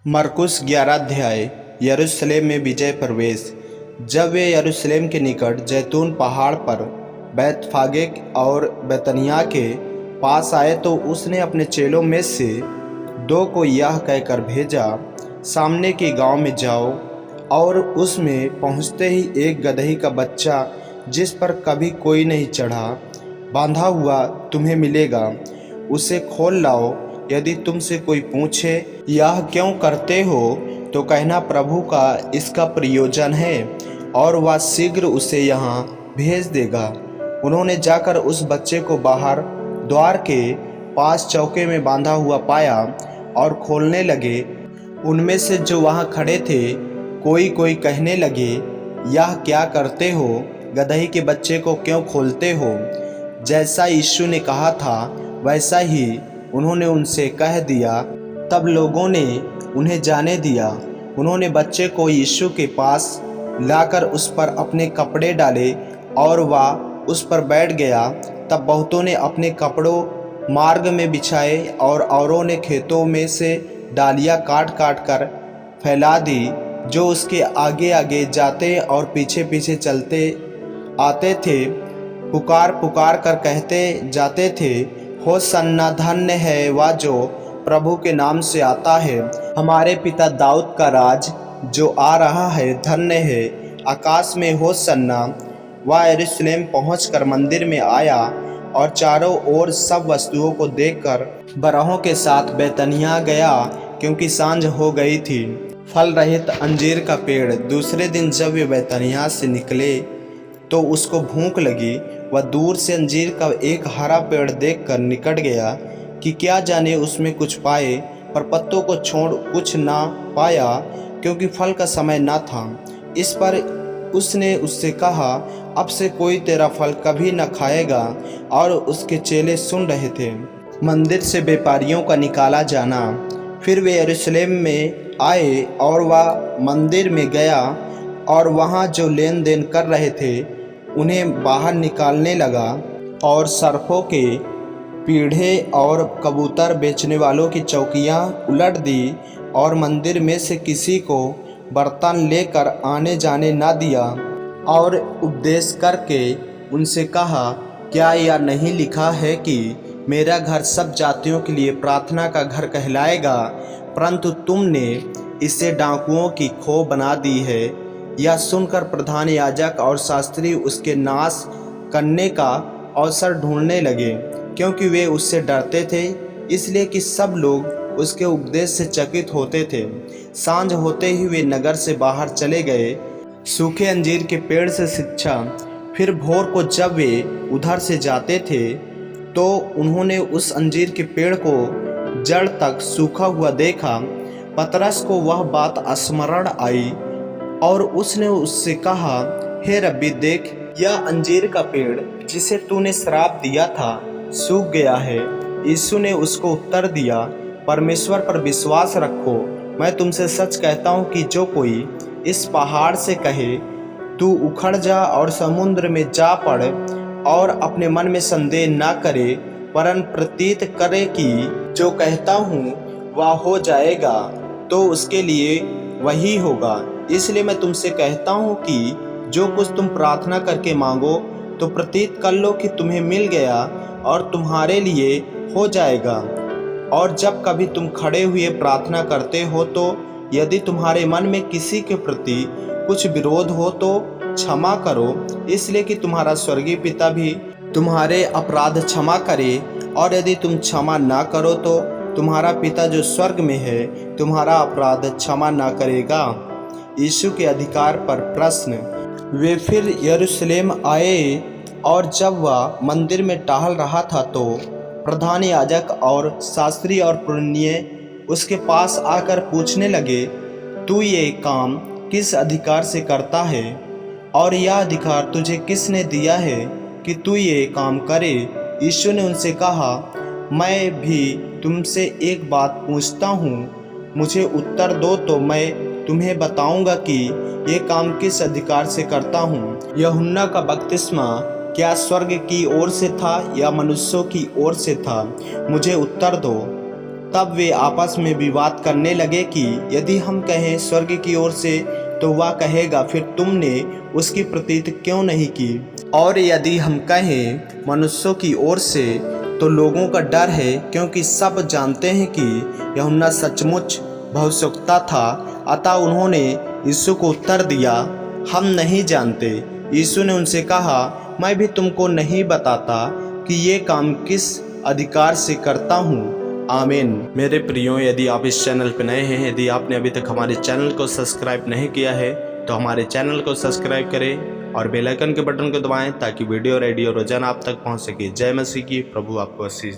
मरकुस 11 अध्याय। यरूशलेम में विजय प्रवेश। जब वे यरूशलेम के निकट जैतून पहाड़ पर बैतफागे और बैतनिय्याह के पास आए तो उसने अपने चेलों में से 2 को यह कहकर भेजा, सामने के गांव में जाओ और उसमें पहुंचते ही एक गदही का बच्चा जिस पर कभी कोई नहीं चढ़ा, बांधा हुआ तुम्हें मिलेगा। उसे खोल लाओ। यदि तुमसे कोई पूछे, यह क्यों करते हो, तो कहना, प्रभु का इसका प्रयोजन है, और वह शीघ्र उसे यहाँ भेज देगा। उन्होंने जाकर उस बच्चे को बाहर द्वार के पास चौके में बांधा हुआ पाया और खोलने लगे। उनमें से जो वहाँ खड़े थे कोई कोई कहने लगे, यह क्या करते हो, गदही के बच्चे को क्यों खोलते हो। जैसा यीशु ने कहा था वैसा ही उन्होंने उनसे कह दिया। तब लोगों ने उन्हें जाने दिया। उन्होंने बच्चे को यीशु के पास लाकर उस पर अपने कपड़े डाले और वह उस पर बैठ गया। तब बहुतों ने अपने कपड़ों मार्ग में बिछाए और औरों ने खेतों में से डालियाँ काट काट कर फैला दी। जो उसके आगे आगे जाते और पीछे पीछे चलते आते थे, पुकार पुकार कर कहते जाते थे, होसन्ना, धन्य है वह जो प्रभु के नाम से आता है। हमारे पिता दाऊद का राज जो आ रहा है, धन्य है। आकाश में होसन्ना। वह यरूशलेम पहुंचकर मंदिर में आया और चारों ओर सब वस्तुओं को देखकर बरहों के साथ बैतनिय्याह गया, क्योंकि सांझ हो गई थी। फल रहित अंजीर का पेड़। दूसरे दिन जब वे बैतनिय्याह से निकले तो उसको भूख लगी। वह दूर से अंजीर का एक हरा पेड़ देखकर निकट गया कि क्या जाने उसमें कुछ पाए, पर पत्तों को छोड़ कुछ ना पाया, क्योंकि फल का समय न था। इस पर उसने उससे कहा, अब से कोई तेरा फल कभी न खाएगा। और उसके चेले सुन रहे थे। मंदिर से व्यापारियों का निकाला जाना। फिर वे यरूशलेम में आए और वह मंदिर में गया और वहाँ जो लेन देन कर रहे थे उन्हें बाहर निकालने लगा, और सर्पों के पीढ़े और कबूतर बेचने वालों की चौकियाँ उलट दी, और मंदिर में से किसी को बर्तन लेकर आने जाने न दिया। और उपदेश करके उनसे कहा, क्या यह नहीं लिखा है कि मेरा घर सब जातियों के लिए प्रार्थना का घर कहलाएगा, परंतु तुमने इसे डाकुओं की खो बना दी है। यह सुनकर प्रधान याजक और शास्त्री उसके नाश करने का अवसर ढूंढने लगे, क्योंकि वे उससे डरते थे, इसलिए कि सब लोग उसके उपदेश से चकित होते थे। सांझ होते ही वे नगर से बाहर चले गए, सूखे अंजीर के पेड़ से शिक्षा। फिर भोर को जब वे उधर से जाते थे तो उन्होंने उस अंजीर के पेड़ को जड़ तक सूखा हुआ देखा। पतरस को वह बात स्मरण आई और उसने उससे कहा, हे रब्बी, देख, यह अंजीर का पेड़ जिसे तूने श्राप दिया था सूख गया है। यीशु ने उसको उत्तर दिया, परमेश्वर पर विश्वास रखो। मैं तुमसे सच कहता हूँ कि जो कोई इस पहाड़ से कहे, तू उखड़ जा और समुद्र में जा पड़, और अपने मन में संदेह न करे, वरन प्रतीत करे कि जो कहता हूँ वह हो जाएगा, तो उसके लिए वही होगा। इसलिए मैं तुमसे कहता हूँ कि जो कुछ तुम प्रार्थना करके मांगो तो प्रतीत कर लो कि तुम्हें मिल गया और तुम्हारे लिए हो जाएगा। और जब कभी तुम खड़े हुए प्रार्थना करते हो तो यदि तुम्हारे मन में किसी के प्रति कुछ विरोध हो तो क्षमा करो, इसलिए कि तुम्हारा स्वर्गीय पिता भी तुम्हारे अपराध क्षमा करे। और यदि तुम क्षमा ना करो तो तुम्हारा पिता जो स्वर्ग में है तुम्हारा अपराध क्षमा ना करेगा। यीशु के अधिकार पर प्रश्न। वे फिर यरूशलेम आए, और जब वह मंदिर में टहल रहा था तो प्रधान याजक और शास्त्री और पुरनिये उसके पास आकर पूछने लगे, तू ये काम किस अधिकार से करता है, और यह अधिकार तुझे किसने दिया है कि तू ये काम करे। यीशु ने उनसे कहा, मैं भी तुमसे एक बात पूछता हूँ, मुझे उत्तर दो तो मैं तुम्हें बताऊंगा कि ये काम किस अधिकार से करता हूँ। यूहन्ना का बपतिस्मा क्या स्वर्ग की ओर से था या मनुष्यों की ओर से था? मुझे उत्तर दो। तब वे आपस में विवाद करने लगे कि यदि हम कहें स्वर्ग की ओर से तो वह कहेगा फिर तुमने उसकी प्रतीति क्यों नहीं की, और यदि हम कहें मनुष्यों की ओर से तो लोगों का डर है, क्योंकि सब जानते हैं कि यूहन्ना सचमुच भविष्यवक्ता था। अतः उन्होंने यीशु को उत्तर दिया, हम नहीं जानते। यीशु ने उनसे कहा, मैं भी तुमको नहीं बताता कि ये काम किस अधिकार से करता हूँ। आमीन। मेरे प्रियो, यदि आप इस चैनल पर नए हैं, यदि आपने अभी तक हमारे चैनल को सब्सक्राइब नहीं किया है तो हमारे चैनल को सब्सक्राइब करें और बेल आइकन के बटन को दबाएं ताकि वीडियो रोजाना आप तक पहुंच सके। जय मसीह की। प्रभु आपको आशीष।